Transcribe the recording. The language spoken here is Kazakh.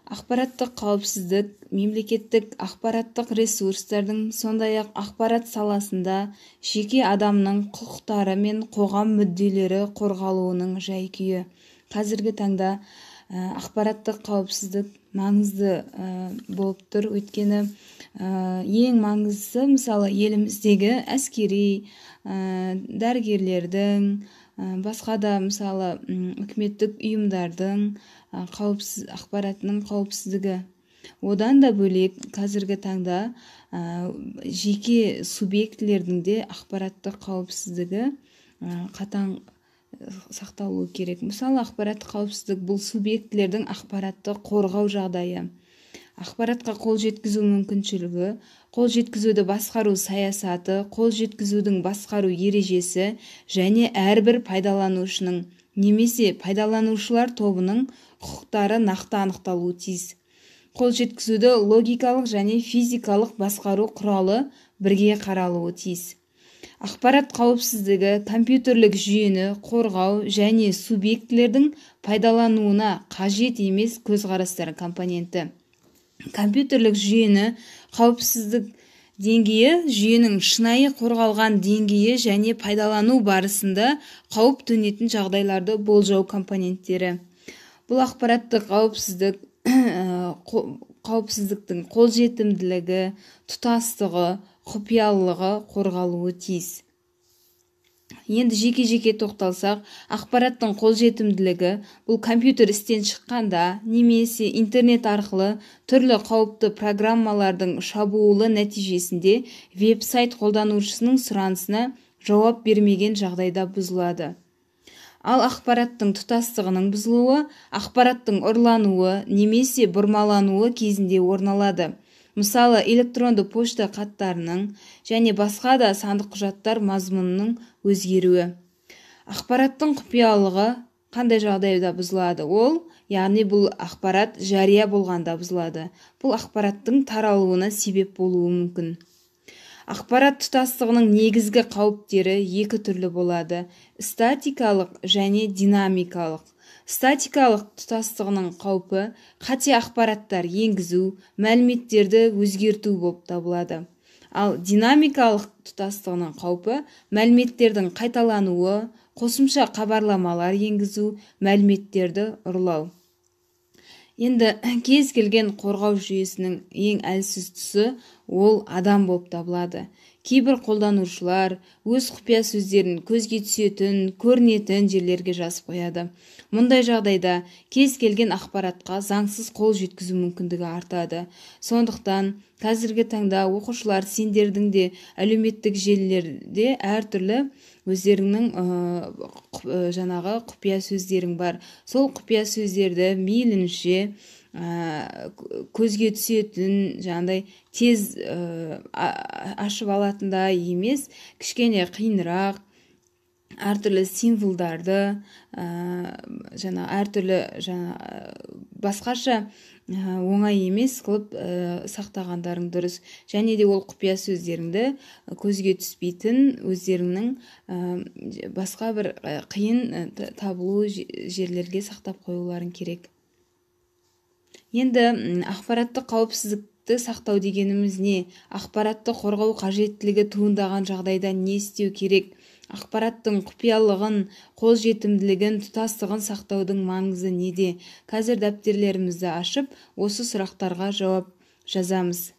Ақпараттық қауіпсіздік мемлекеттік ақпараттық ресурстардың, сондай-ақ ақпарат саласында жеке адамның құқықтары мен қоғам мүдделері қорғалуының жай-күйі. Қазіргі таңда ақпараттық қауіпсіздік маңызды болып тұр. Өйткені ең маңыздысы, мысалы, еліміздегі әскери, дәрігерлердің, басқа да, мысалы, үкіметтік ұйымдардың ақпаратының қауіпсіздігі. Одан да бөлек қазіргі таңда жеке субъектілердің де ақпараттық қауіпсіздігі қатаң сақталуы керек. Мысалы, ақпараттық қауіпсіздік бұл субъектілердің ақпаратты қорғау жағдайы, ақпаратқа қол жеткізу мүмкіншілігі, қол жеткізуді басқару саясаты, қол жеткізудің басқару ережесі және әрбір пайдаланушының немесе пайдаланушылар тобының құқықтары нақты анықталуы тиіс. Қол жеткізуді логикалық және физикалық басқару құралы бірге қаралуы тиіс. Ақпарат қауіпсіздігі компьютерлік жүйені қорғау және субъектілердің пайдалануына қажет емес көзқарастар компоненті. Компьютерлік жүйені қауіпсіздік деңгейі жүйенің шынайы қорғалған деңгейі және пайдалану барысында қауіп төнетін жағдайларды болжау компоненттері. Бұл ақпараттық қауіпсіздіктің қолжетімділігі, тұтастығы, құпиялылығы қорғалуы тиіс. Енді жеке-жеке тоқталсақ, ақпараттың қолжетімділігі бұл компьютер істен шыққанда немесе интернет арқылы түрлі қауіпті программалардың шабуылы нәтижесінде веб-сайт қолданушысының сұранысына жауап бермеген жағдайда бұзылады. Ал ақпараттың тұтастығының бұзылуы ақпараттың ұрлануы немесе бұрмалануы кезінде орын алады. Мысалы, электронды пошта хаттарының және басқа да сандық құжаттар мазмұнының өзгеруі. Ақпараттың құпиялылығы қандай жағдайда бұзылады? Ол, яғни бұл ақпарат жария болғанда бұзылады. Бұл ақпараттың таралуына себеп болуы мүмкін. Ақпарат тұтастығының негізгі қауіптері екі түрлі болады: статикалық және динамикалық. Статикалық тұтастығының қаупі қате ақпараттар енгізу, мәліметтерді өзгерту болып табылады. Ал динамикалық тұтастығының қаупі мәліметтердің қайталануы, қосымша хабарламалар енгізу, мәліметтерді ұрлау. Енді кез келген қорғау жүйесінің ең әлсіз тұсы ол адам болып табылады. Кейбір қолданушылар өз құпия сөздерін көзге түсетін, көрінетін жерлерге жазып қояды. Мұндай жағдайда кез келген ақпаратқа заңсыз қол жеткізу мүмкіндігі артады. Сондықтан қазіргі таңда оқушылар сендердің де әлеуметтік желілерде әртүрлі өздеріңнің жаңағы құпия сөздерің бар. Сол құпия сөздерді мейлінше көзге түсетін, жаңағыдай тез ашып алатындай емес, кішкене қиынырақ, әртүрлі символдарды, әртүрлі басқаша оңай емес қылып сақтағандарың дұрыс. Және де ол құпия сөздеріңді көзге түспейтін, өздеріңнің басқа бір қиын табылу жерлерге сақтап қоюларың керек. Енді ақпараттық қауіпсіздікті сақтау дегеніміз не? Ақпаратты қорғау қажеттілігі туындаған жағдайда не істеу керек? Ақпараттың құпиялығын, қолжетімділігін, тұтастығын сақтаудың маңызы неде? Қазір дәптерлерімізді ашып, осы сұрақтарға жауап жазамыз.